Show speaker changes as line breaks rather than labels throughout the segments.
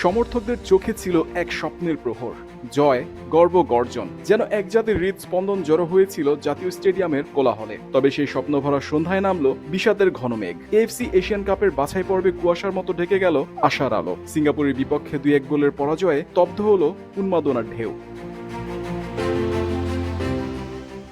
সমর্থকদের চোখে ছিল এক স্বপ্নের প্রহর, জয়, গর্ব, গর্জন, যেন এক জাতির হৃদস্পন্দন জড়ো হয়েছিল জাতীয় স্টেডিয়ামের কোলাহলে। তবে সেই স্বপ্নভরা সন্ধ্যায় নামলো বিষাদের ঘন মেঘ। এএফসি এশিয়ান কাপের বাছাই পর্বে কুয়াশার মতো ঢেকে গেল আশার আলো। সিঙ্গাপুরের বিপক্ষে 2-1 গোলের পরাজয়ে স্তব্ধ হলো উন্মাদনার ঢেউ।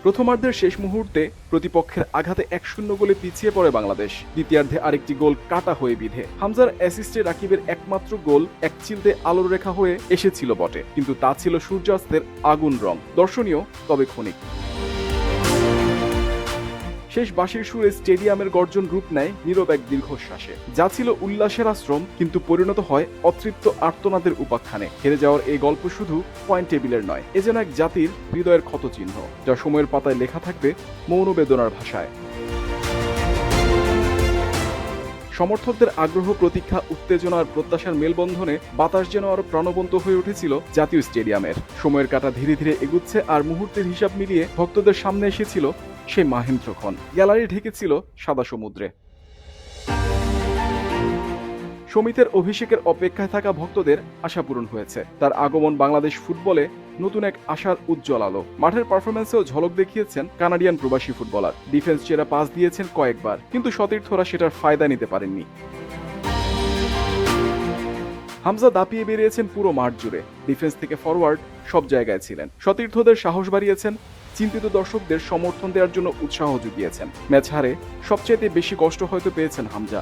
প্রথমার্ধের শেষ মুহূর্তে প্রতিপক্ষের আঘাতে 1-0 গোলে পিছিয়ে পড়ে বাংলাদেশ। দ্বিতীয়ার্ধে আরেকটি গোল কাটা হয়ে বিধে। হামজার অ্যাসিস্টে রাকিবের একমাত্র গোল এক চিলতে আলোর রেখা হয়ে এসেছিল বটে, কিন্তু তা ছিল সূর্যাস্তের আগুন রং। দর্শনীয়, তবে ক্ষণিক। শেষ বাঁশির সুরে স্টেডিয়ামের গর্জন রূপ নেয় নীরব এক দীর্ঘশ্বাসে। যা ছিল উল্লাসের আশ্রম, কিন্তু পরিণত হয় অতৃপ্ত আর্তনাদের উপাখ্যানে। হেরে যাওয়ার এই গল্প শুধু পয়েন্ট টেবিলের নয়, এ যেন এক জাতির হৃদয়ের ক্ষতচিহ্ন, যা সময়ের পাতায় লেখা থাকবে মৌন বেদনার ভাষায়। সমর্থকদের আগ্রহ, প্রতীক্ষা, উত্তেজনা আর প্রত্যাশার মেলবন্ধনে বাতাস যেন আরো প্রাণবন্ত হয়ে উঠেছিল জাতীয় স্টেডিয়ামের। সময়ের কাঁটা ধীরে ধীরে এগুচ্ছে, আর মুহূর্তের হিসাব মিলিয়ে ভক্তদের সামনে এসেছিল সেই মাহেন্দ্রক্ষণ। গ্যালারি ঢেকেছিল সাদা সমুদ্রে। সমিতের অভিষেকের অপেক্ষায় থাকা ভক্তদের আশা পূরণ হয়েছে। তার আগমন বাংলাদেশ ফুটবলে নতুন এক আশার উজ্জ্বল আলো। মাঠের পারফরম্যান্সেও ঝলক দেখিয়েছেন কানাডিয়ান প্রবাসী ফুটবলার। ডিফেন্স চেরা পাস দিয়েছেন কয়েকবার, কিন্তু সতীর্থরা সেটার ফায়দা নিতে পারেননি। হামজা দাপিয়ে বেরিয়েছেন পুরো মাঠ জুড়ে। ডিফেন্স থেকে ফরওয়ার্ড সব জায়গায় ছিলেন। সতীর্থদের সাহস বাড়িয়েছেন, চিন্তিত দর্শকদের সমর্থন দেওয়ার জন্য উৎসাহ জুগিয়েছেন। ম্যাচ হারে সবচেয়ে বেশি কষ্ট হয়তো পেয়েছেন হামজা।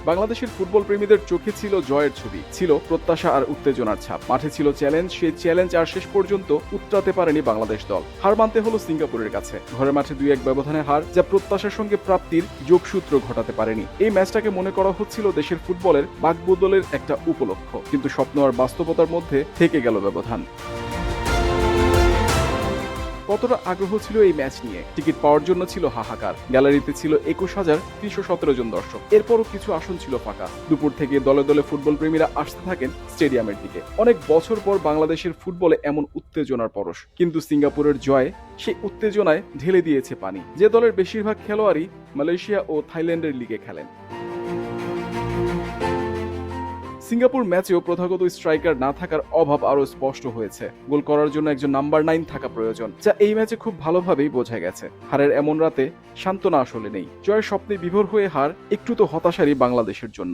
বাংলাদেশের ফুটবল প্রেমীদের চোখে ছিল জয়ের ছবি, ছিল প্রত্যাশা আর উত্তেজনার ছাপ। মাঠে ছিল চ্যালেঞ্জ, সেই চ্যালেঞ্জ আর শেষ পর্যন্ত উতরাতে পারেনি বাংলাদেশ দল। হার মানতে হলো সিঙ্গাপুরের কাছে। ঘরের মাঠে 2-1 ব্যবধানে হার, যা প্রত্যাশার সঙ্গে প্রাপ্তির যোগসূত্র ঘটাতে পারেনি। এই ম্যাচটাকে মনে করা হচ্ছিল দেশের ফুটবলের বাকবদলের একটা উপলক্ষ, কিন্তু স্বপ্ন আর বাস্তবতার মধ্যে থেকে গেল ব্যবধান। কতটা আগ্রহ ছিল এই ম্যাচ নিয়ে! টিকিট পাওয়ার জন্য ছিল হাহাকার। গ্যালারিতে ছিল 21,317 জন দর্শক। এরপরও কিছু আসন ছিল ফাঁকা। দুপুর থেকে দলে দলে ফুটবল প্রেমীরা আসতে থাকেন স্টেডিয়ামের দিকে। অনেক বছর পর বাংলাদেশের ফুটবলে এমন উত্তেজনার পরশ, কিন্তু সিঙ্গাপুরের জয় সেই উত্তেজনায় ঢেলে দিয়েছে পানি। যে দলের বেশিরভাগ খেলোয়াড়ই মালয়েশিয়া ও থাইল্যান্ডের লিগে খেলেন। সিঙ্গাপুর ম্যাচেও প্রথাগত স্ট্রাইকার না থাকার অভাব আরো স্পষ্ট হয়েছে। গোল করার জন্য একজন নাম্বার 9 থাকা প্রয়োজন, যা এই ম্যাচে খুব ভালোভাবেই বোঝা গেছে। হারের এমন রাতে সান্ত্বনা আসলে নেই। জয়ের স্বপ্নে বিভোর হয়ে হার একটু তো হতাশারই বাংলাদেশের জন্য।